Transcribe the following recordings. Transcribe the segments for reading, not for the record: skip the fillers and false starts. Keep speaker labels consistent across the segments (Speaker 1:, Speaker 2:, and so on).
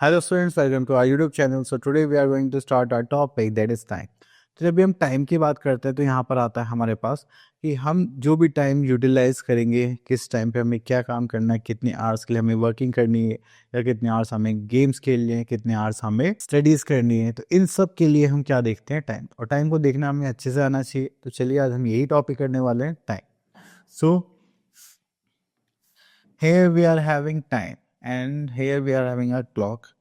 Speaker 1: Hello students, welcome to our YouTube channel. So today we are going to start our topic that is time. तो जब भी हम time की बात करते हैं तो यहाँ पर आता है हमारे पास कि हम जो भी टाइम यूटिलाइज करेंगे, किस टाइम पे हमें क्या काम करना है, कितने आवर्स के लिए हमें वर्किंग करनी है या कितने आवर्स हमें गेम्स खेलने हैं, कितने आवर्स हमें स्टडीज़ करनी है। तो इन सब के लिए हम क्या देखते हैं, टाइम। और टाइम को देखना हमें अच्छे से आना चाहिए। तो चलिए आज हम यही टॉपिक करने वाले हैं, time. So here we are having time and here we are having a clock।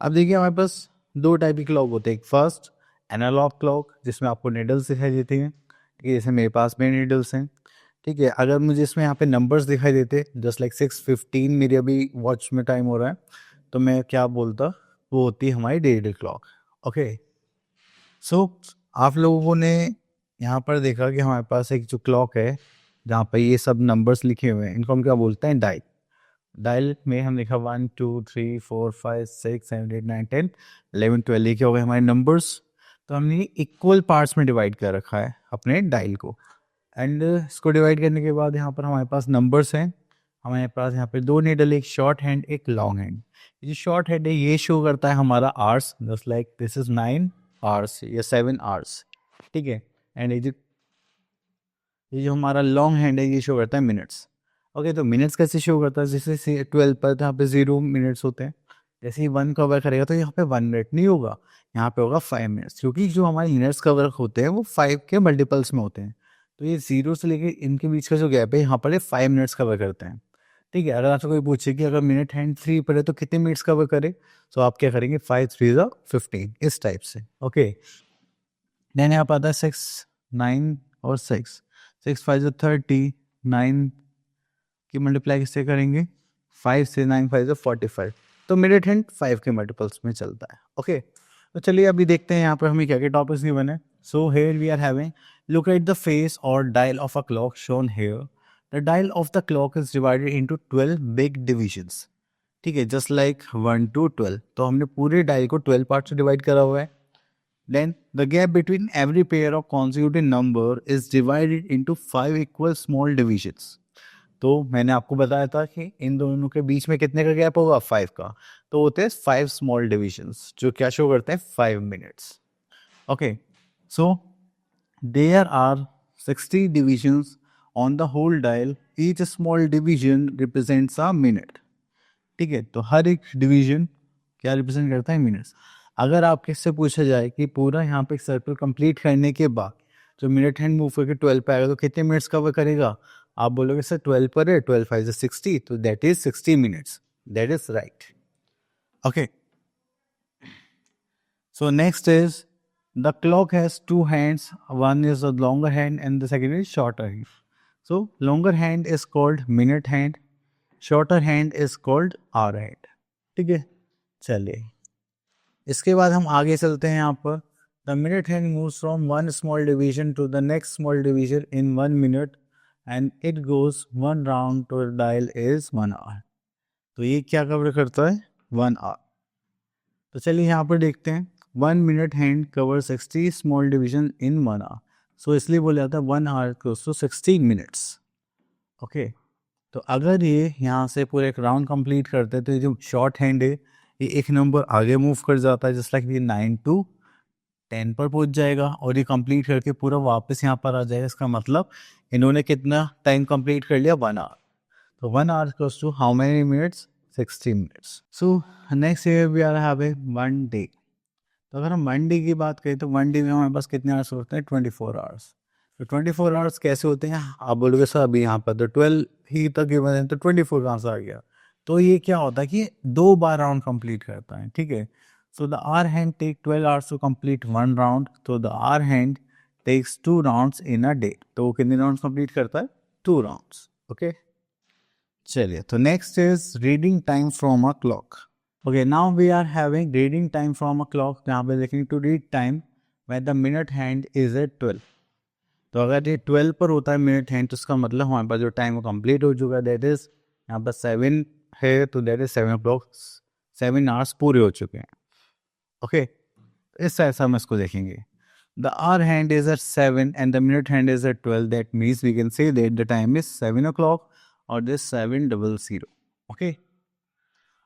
Speaker 1: अब देखिए हमारे पास दो टाइप की क्लॉक होते हैं। एक फर्स्ट एनालॉग क्लॉक जिसमें आपको नीडल्स दिखाई देती हैं, ठीक है, जैसे मेरे पास में नीडल्स हैं, ठीक है। अगर मुझे इसमें यहाँ पे नंबर्स दिखाई देते जस्ट लाइक 6:15 मेरी अभी वॉच में टाइम हो रहा है, तो मैं क्या बोलता, वो होती है हमारी डिजिटल क्लॉक। ओके, सो आप लोगों ने यहाँ पर देखा कि हमारे पास एक जो क्लॉक है जहाँ पर ये सब नंबर्स लिखे हुए हैं, इनको हम क्या बोलते हैं, डायल। डायल में हम लिखा 1 2 3 4 5 6 7 8 9 10 11 12 लिखे हो गए हमारे नंबर्स। तो हमने इक्वल पार्ट्स में डिवाइड कर रखा है अपने डायल को। एंड इसको डिवाइड करने के बाद यहाँ पर हमारे पास नंबर्स हैं। हमारे पास यहाँ पे दो नीडल, एक शॉर्ट हैंड एक लॉन्ग हैंड। ये जो शॉर्ट हैंड है ये शो करता है हमारा hours, just like this is 9 hours या 7 आवर्स, ठीक है। एंड ये जो हमारा लॉन्ग हैंड है ये शो करता है मिनट्स। ओके, तो मिनट्स कैसे शो करता है, जैसे 12 पर यहाँ पे 0 मिनट्स होते हैं, जैसे ही 1 कवर करेगा तो यहाँ पे 1 मिनट नहीं होगा, यहाँ पे होगा 5 मिनट्स, क्योंकि जो हमारे मिनट्स कवर होते हैं वो 5 के मल्टीपल्स में होते हैं। तो ये 0 से लेके इनके बीच का जो गैप है यहाँ पर ये 5 मिनट्स कवर करते हैं, ठीक है। अगर आपसे कोई पूछे कि अगर मिनट हैंड 3 पर है तो कितने मिनट्स कवर करे, तो आप क्या करेंगे, 5 3 15, इस टाइप से। ओके, देन यहाँ पर आता है 6 9 और 6 5 30, 9 की मल्टीप्लाई किससे करेंगे, 5 से, 9 5 45। तो मिनट हैंड 5 के मल्टीपल्स में चलता है। ओके, तो चलिए अभी देखते हैं यहाँ पर हमें क्या क्या टॉपिक्स नहीं बने। So here we are having, look at the face और dial of a clock shown here. The dial of the clock is divided into 12 big divisions, ठीक है, जस्ट लाइक 1 to 12। तो हमने पूरे डायल को 12 पार्ट में डिवाइड करा हुआ है। Then the gap between every pair of consecutive number is divided into 5 equal small divisions। तो मैंने आपको बताया था कि इन दोनों के बीच में कितने का गैप होगा, 5 का। तो होते हैं 5 स्मॉल डिविजन्स जो क्या शो करते हैं, 5 minutes. Okay, so there are 60 divisions on the whole dial, each small division represents a minute, ठीक है। तो हर एक डिवीजन क्या रिप्रेजेंट करता है, मिनट्स। अगर आपके से पूछा जाए कि पूरा यहाँ पे सर्कल कंप्लीट करने के बाद जो मिनट हैंड मूव करके 12 पे आएगा तो कितने मिनट्स कवर करेगा, आप बोलोगे सर 12 पर है, 12 5 60, तो that is 60 minutes, that is right. Okay, so next is the clock has two hands, one is the longer hand and the second is shorter hand. So longer hand is called minute hand, shorter hand is called hour hand, ठीक है। चलिए इसके बाद हम आगे चलते हैं। यहाँ पर the minute hand moves from one small division to the next small division in 1 minute and it goes 1 round to dial is 1 hour. तो ये क्या कवर करता है, 1 आवर। तो चलिए यहाँ पर देखते हैं, 1 minute hand cover 60 small division in 1 hour. So इसलिए बोला जाता है 1 hour close to 60 minutes. Okay, तो अगर ये यहाँ से पूरे एक राउंड कंप्लीट करते हैं तो ये जो शॉर्ट हैंड है ये एक नंबर आगे मूव कर जाता है, जस्ट लाइक ये 9 to 10 पर पहुंच जाएगा और ये कंप्लीट करके पूरा वापस यहाँ पर आ जाएगा। इसका मतलब इन्होंने कितना टाइम कंप्लीट कर लिया, 1 आवर। तो 1 hour equals to how many minutes, 60 minutes. So next year we are having 1 day. तो अगर हम 1 डे की बात करें तो 1 डे में हमारे पास कितने आवर्स होते हैं, 24 आवर्स। तो 24 आवर्स कैसे होते हैं, आप बोलोगे सर अभी यहाँ पर तो 12 ही तक गिवन है तो 24 कहाँ से आ गया। तो ये क्या होता है कि 2 बार राउंड कंप्लीट करता है, ठीक है। So the hour hand take 12 hours to complete 1 round, तो the hour hand takes 2 rounds in a day. तो वो कितने राउंड्स कंप्लीट करता है, 2 राउंड्स। ओके, चलिए तो next is reading time from a clock. Okay, now we are having reading time from a clock, जहाँ पे देखेंगे to read time when the minute hand is at 12। तो अगर ये 12 पर होता है मिनट हैंड तो इसका मतलब हमारे पास जो टाइम वो कंप्लीट हो चुका है, दैट इज यहाँ पर 7 है तो दैट इज 7 o'clock, 7 आवर्स पूरे हो चुके हैं। ओके, इस तरह से हम इसको देखेंगे। The hour hand is at 7 and the minute hand is at 12, that means we can say that the time is 7 o'clock और दिस 700। ओके,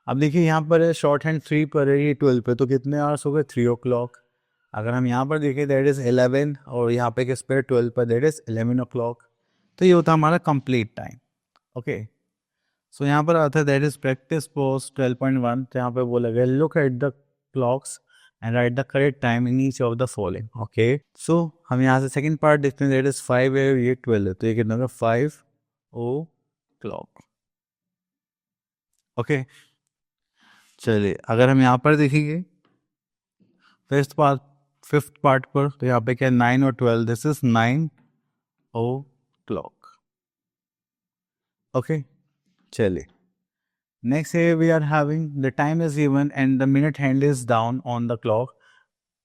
Speaker 1: अब देखिए यहाँ पर है शॉर्ट हैंड 3 पर है, ये 12 पे, तो कितने आवर्स हो गए 3 o'clock। अगर हम यहाँ पर देखें दैट इज़ 11 और यहाँ पे किस पे 12 पर दैट इज़ 11 o'clock। तो ये होता है हमारा कंप्लीट टाइम। ओके, सो यहाँ पर आता है दैट इज प्रैक्टिस पोस्ट 12.1। तो यहाँ पे बोला गया look at the clocks and write the correct time in each of the following. Okay, so हम यहाँ से सेकंड पार्ट देखते हैं दैट इज 5 है, ये 12 है, तो ये कितना होगा 5 o'clock। ओके, चलिए अगर हम यहाँ पर देखेंगे फिफ्थ पार्ट पर, तो यहाँ पे क्या 9 और 12, दिस इज 9 o'clock। ओके, चलिए next here we are having the time is given and the minute hand is down on the clock.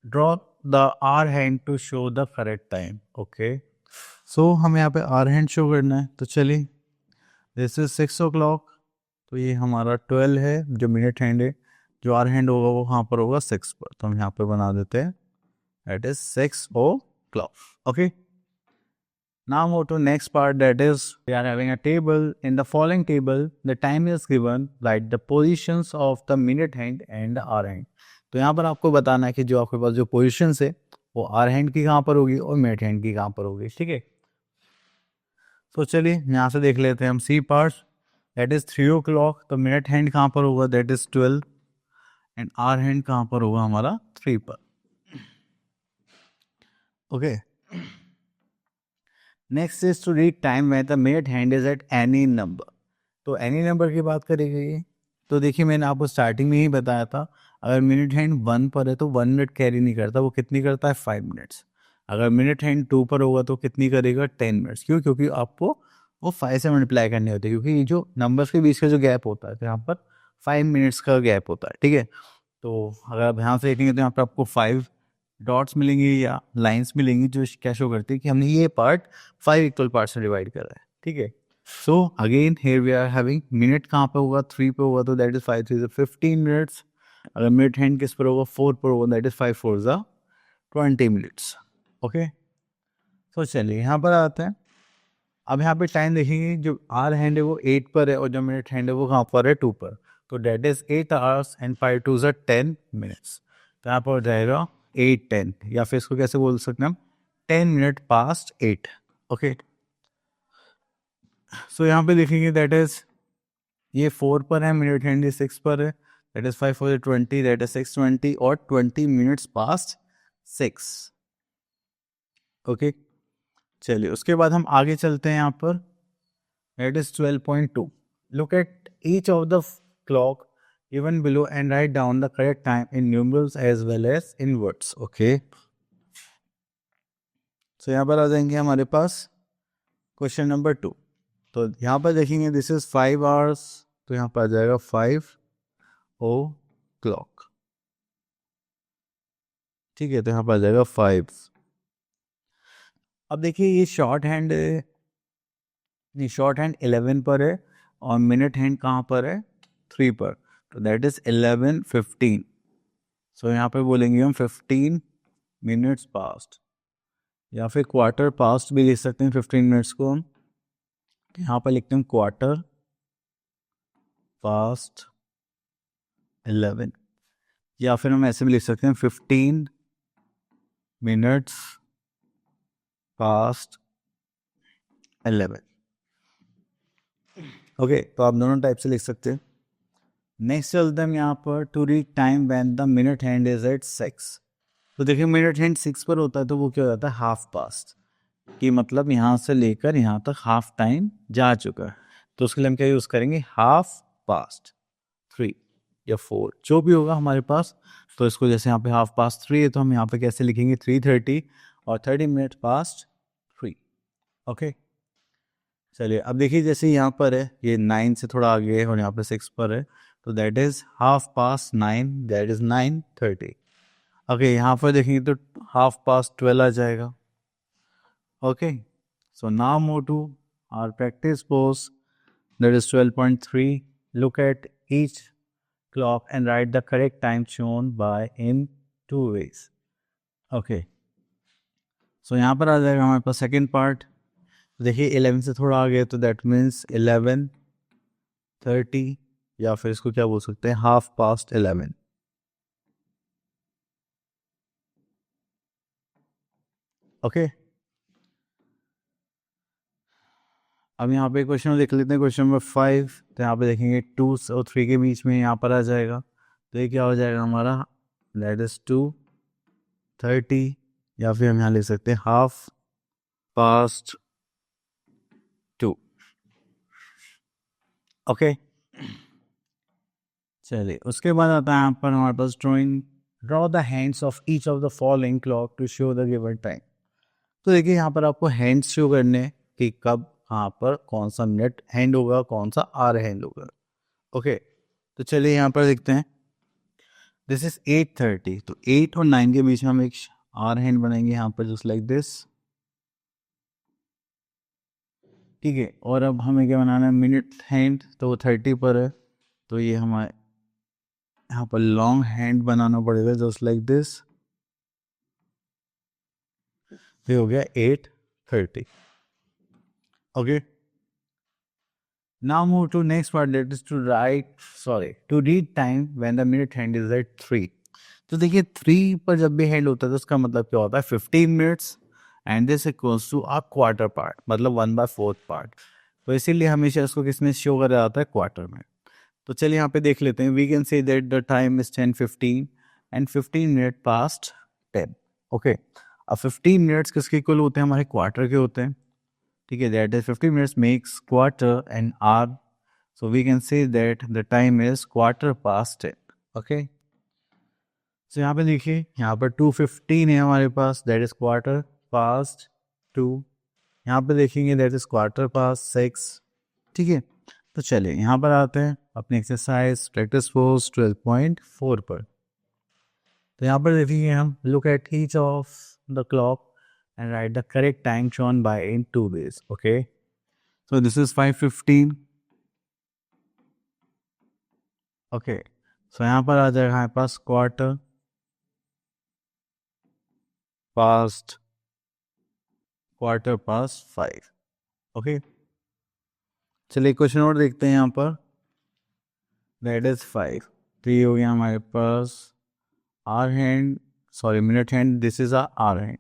Speaker 1: Draw the hour hand to show the correct time. Okay, so हमें यहाँ पे hour hand show करना है, तो चलिए this is 6 o'clock, तो ये हमारा 12 है जो minute hand है, जो hour hand होगा वो कहाँ पर होगा 6 पर, तो हम यहाँ पे बना देते हैं that is 6 o'clock. Okay, now move to next part, that is we are having a table. In the following table the time is given, write the positions of the minute hand and the hour hand. तो यहाँ पर आपको बताना है कि जो आपके पास जो पोजीशंस है वो आर हैंड की कहाँ पर होगी और मिनट हैंड की कहाँ पर होगी। ठीक है, तो चलिए यहाँ से देख लेते हैं हम सी पार्ट्स। दैट इज 3 o'clock, तो मिनट हैंड कहाँ पर होगा that is 12 and hour hand कहाँ पर होगा हमारा 3 पर। Okay, next is to read time when the minute hand is at any number. तो एनी नंबर की बात करेगी ये, तो देखिए मैंने आपको स्टार्टिंग में ही बताया था अगर मिनट हैंड 1 पर है तो 1 मिनट कैरी नहीं करता, वो कितनी करता है 5 मिनट्स। अगर मिनट हैंड 2 पर होगा तो कितनी करेगा 10 मिनट्स। क्यों? क्योंकि आपको वो 5 से मल्टीप्लाई करने होते हैं, क्योंकि ये जो नंबर्स के बीच का जो गैप होता है तो यहाँ पर 5 मिनट्स का गैप होता है। ठीक है, तो अगर आप यहाँ से देखेंगे तो यहाँ पर आपको 5 डॉट्स मिलेंगे या लाइंस मिलेंगी जो क्या शो करती है कि हमने ये पार्ट 5 इक्वल पार्ट्स में डिवाइड करा है। ठीक है, so again here we are having minute कहाँ पे होगा 3 पे होगा, तो दैट इज 5 3 15 मिनट्स। अगर मिनट हैंड किस पर होगा 4 पर होगा, दैट इज 5 4 20 मिनट्स। ओके, तो चलिए यहाँ पर आते हैं। अब यहाँ पे टाइम देखेंगे, जो आर हैंड है वो 8 पर है और जो मिनट हैंड है वो कहाँ पर है 2 पर, तो that is 8 hours and 5 2 10 minutes. तो यहाँ पर हो जाएगा 8 10, या फिर इसको कैसे बोल सकते हैं हम 10 मिनट पास्ट 8। ओके, सो यहाँ पे देखेंगे दैट इज ये 4 पर है, मिनट हैंड 6 पर है, दैट इज 5 4 20, दैट इज 6:20 और 20 मिनट्स पास्ट 6। ओके, चलिए उसके बाद हम आगे चलते हैं यहाँ पर, that is 12.2। Look at each of the clock given below and write down the correct time in numerals as well as in words. Okay, so यहाँ पर आ जाएंगे हमारे पास क्वेश्चन नंबर 2। तो यहाँ पर देखेंगे दिस इज 5 hours, तो यहाँ पर आ जाएगा 5 o'clock। ठीक है, तो यहाँ पर आ जाएगा 5। अब देखिए ये शॉर्ट हैंड है, ये शॉर्ट हैंड 11 पर है और मिनट हैंड कहाँ पर है 3 पर, तो दैट इज 11:15। सो यहाँ पे बोलेंगे हम 15 मिनट्स पास्ट, या फिर क्वार्टर पास्ट भी लिख सकते हैं 15 मिनट्स को हम। यहाँ पर लिखते हैं क्वार्टर पास्ट 11, या फिर हम ऐसे भी लिख सकते हैं 15 मिनट्स पास्ट 11। ओके, तो आप दोनों टाइप से लिख सकते हैं। नेक्स्ट चलते हैं हम यहाँ पर to read time when the minute hand is at 6। तो देखिए मिनट हैंड 6 पर होता है तो वो क्या हो जाता है हाफ पास्ट, कि मतलब यहाँ से लेकर यहाँ तक हाफ टाइम जा चुका है, तो उसके लिए हम क्या यूज़ करेंगे हाफ पास्ट 3 या 4 जो भी होगा हमारे पास। तो इसको जैसे यहाँ पे हाफ पास्ट 3 है तो हम यहाँ पे कैसे लिखेंगे 3:30 और 30 मिनट पास्ट 3। ओके, चलिए अब देखिए जैसे यहाँ पर है ये 9 से थोड़ा आगे है और यहाँ पे 6 पर है, तो that is half past 9, that is 9:30। Okay, यहाँ पर देखेंगे तो हाफ पास्ट 12 आ जाएगा। Okay, so now move to our practice post, that is 12.3। Look at each clock and write the correct time shown by in 2 ways. Okay, so यहाँ पर आ जाएगा हमारे पास सेकेंड पार्ट। देखिए 11 से थोड़ा आगे तो दैट मीन्स 11:30 या फिर इसको क्या बोल सकते हैं, 11:30. ओके, अब यहाँ पे क्वेश्चन लिख लेते हैं, क्वेश्चन नंबर 5. तो यहाँ पे देखेंगे 2 और 3 के बीच में यहाँ पर आ जाएगा, तो ये क्या हो जाएगा हमारा, दैट इज 2:30, या फिर हम यहाँ लिख सकते हैं 2:30. ओके, चलिए उसके बाद आता है यहाँ पर हमारे पास drawing, draw the hands of each of the following clock to show the given time. तो देखिए यहाँ पर आपको हैंड्स शो करने हैं कि कब कहाँ पर कौन सा मिनट हैंड होगा, कौन सा आर हैंड होगा. ओके, तो चलिए यहाँ पर देखते हैं. दिस इज 8:30, तो 8 और 9 के बीच में हम एक आर हैंड बनाएंगे यहाँ पर, जस्ट लाइक दिस. ठीक है, और अब हमें क्या बनाना है, मिनट हैंड, तो वो 30 पर है, तो ये हमारे यहाँ पर लॉन्ग हैंड बनाना पड़ेगा, जस्ट लाइक दिस. ये हो गया 8:30. Okay, now move to next part, that is to read time when the minute hand is at 3. तो देखिए 3 पर जब भी हैंड होता है तो उसका मतलब क्या होता है, 15 minutes, and this equals to a quarter part, मतलब 1/4 पार्ट. तो इसीलिए हमेशा इसको किसमें शो करा जाता है, क्वार्टर में. तो चलिए यहाँ पे देख लेते हैं. We can say that the time is 10:15 and 15 minute past 10. Okay, अब 15 मिनट्स किसके इक्वल होते हैं, हमारे क्वार्टर के होते हैं. ठीक है, that is 15 minutes makes quarter and hour, so we can say that the time is quarter past 10. Okay, तो यहाँ पे देखिए, यहाँ पर 2:15 है हमारे पास, दैट इज क्वार्टर पास्ट 2. यहाँ पे देखेंगे दैट इज क्वार्टर पास्ट 6. ठीक है, तो चलिए यहाँ पर आते हैं अपनी एक्सरसाइज प्रैक्टिस फोर्स 12.4 पर. तो यहाँ पर देखेंगे हम, look at each of the clock and write the correct time shown by in 2 ways. Okay, so this is 5:15. Okay, so यहाँ पर आ जाएगा हमारे पास क्वार्टर पास्ट 5. ओके, चलिए क्वेश्चन और देखते हैं यहाँ पर, दैट इज 5. तो ये हो गया हमारे पास hour hand, sorry minute hand, this is hour hand,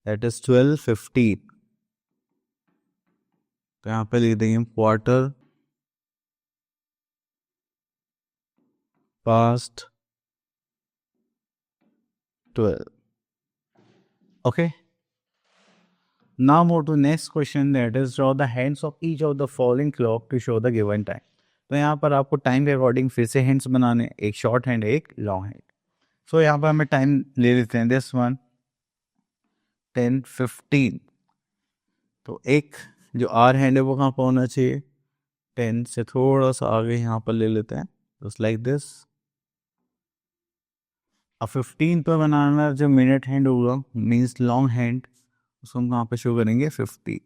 Speaker 1: that is 12:15. तो यहाँ पे लिख देंगे quarter past 12. Okay. Now move to next question, that is draw the hands of each of the following clock to show the given time. तो यहाँ पर आपको time के अकॉर्डिंग फिर से हैंड्स बनाने, एक शॉर्ट हैंड एक लॉन्ग हैंड. सो यहाँ पर हमें टाइम ले लेते हैं, दिस वन 10:15. तो एक जो आर हैंड है वो कहाँ पर होना चाहिए, 10 से थोड़ा सा आगे यहाँ पर ले लेते हैं, जस्ट लाइक दिस. अब 15 पर बनाना जो मिनट हैंड होगा, मीन्स लॉन्ग हैंड, उसको हम कहाँ पे शो करेंगे, 50,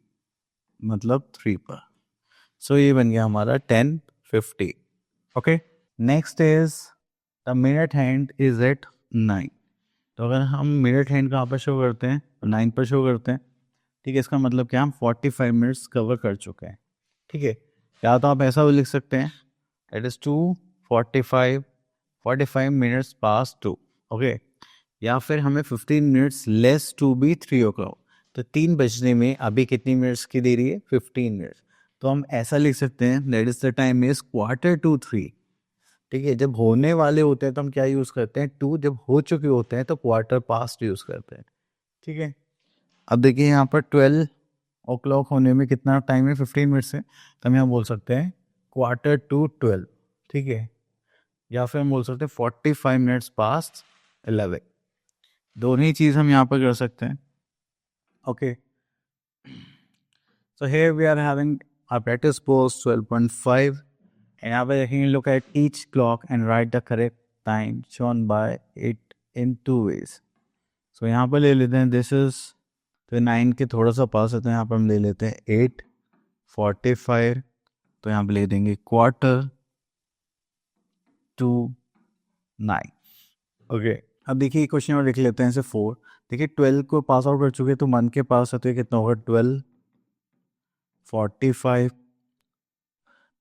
Speaker 1: मतलब 3 पर. सो ये बन गया हमारा 10:50. Okay, next is the minute hand is at 9. तो अगर हम मिनट हैंड कहाँ पर शो करते हैं, 9 पर शो करते हैं. ठीक है, इसका मतलब क्या, हम 45 मिनट्स कवर कर चुके हैं. ठीक है, या तो आप ऐसा भी लिख सकते हैं, it is 45 minutes pass 2. Okay, या फिर हमें 15 minutes less to be 3 o'clock. तो 3 बजने में अभी कितनी मिनट्स की देरी है, 15 मिनट्स. तो हम ऐसा लिख सकते हैं, that is the time is 2:45. ठीक है, जब होने वाले होते हैं तो हम क्या यूज़ करते हैं, 2. जब हो चुके होते हैं तो क्वार्टर पास्ट यूज़ करते हैं. ठीक है, अब देखिए यहाँ पर 12 o'clock होने में कितना टाइम है, 15 मिनट्स है, तो हम यहाँ बोल सकते हैं 11:45. ठीक है, या फिर हम बोल सकते हैं 45 मिनट्स पास्ट 11. दोनों ही चीज़ हम यहाँ पर कर सकते हैं. Okay, so here we are having our practice post 12.5, and यहाँ पे देखेंगे, look at each clock and write the correct time shown by it in 2 ways. so यहाँ पर ले लेते हैं, this is, तो 9 के थोड़ा सा पास है, तो यहाँ पर हम ले लेते हैं 8:45. तो यहाँ पे ले देंगे 8:45. ओके, अब देखिए क्वेश्चन और लिख लेते हैं इसे 4. देखिए 12 को पास आउट कर चुके, तो 1 के पास है, तो ये कितना होगा, 12:45.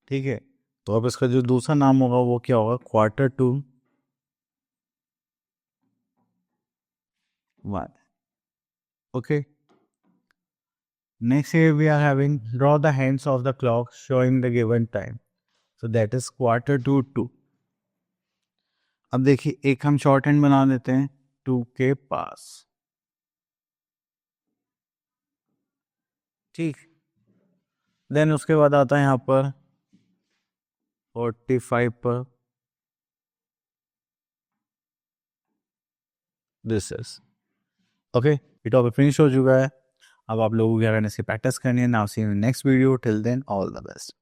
Speaker 1: ठीक है, तो अब इसका जो दूसरा नाम होगा वो क्या होगा, Q2 1. Okay. Next here we are having draw the hands of the clock showing the given time. So that is Q2 2. अब देखिए एक हम शॉर्ट हैंड बना देते हैं 2 के पास, ठीक। देन उसके बाद आता है यहाँ पर 45 पर, दिस इज ओके। ये टॉपिक फिनिश हो चुका है। अब आप लोगों को क्या करना है, इसकी प्रैक्टिस करनी है। Now see you in next video, till then all the best.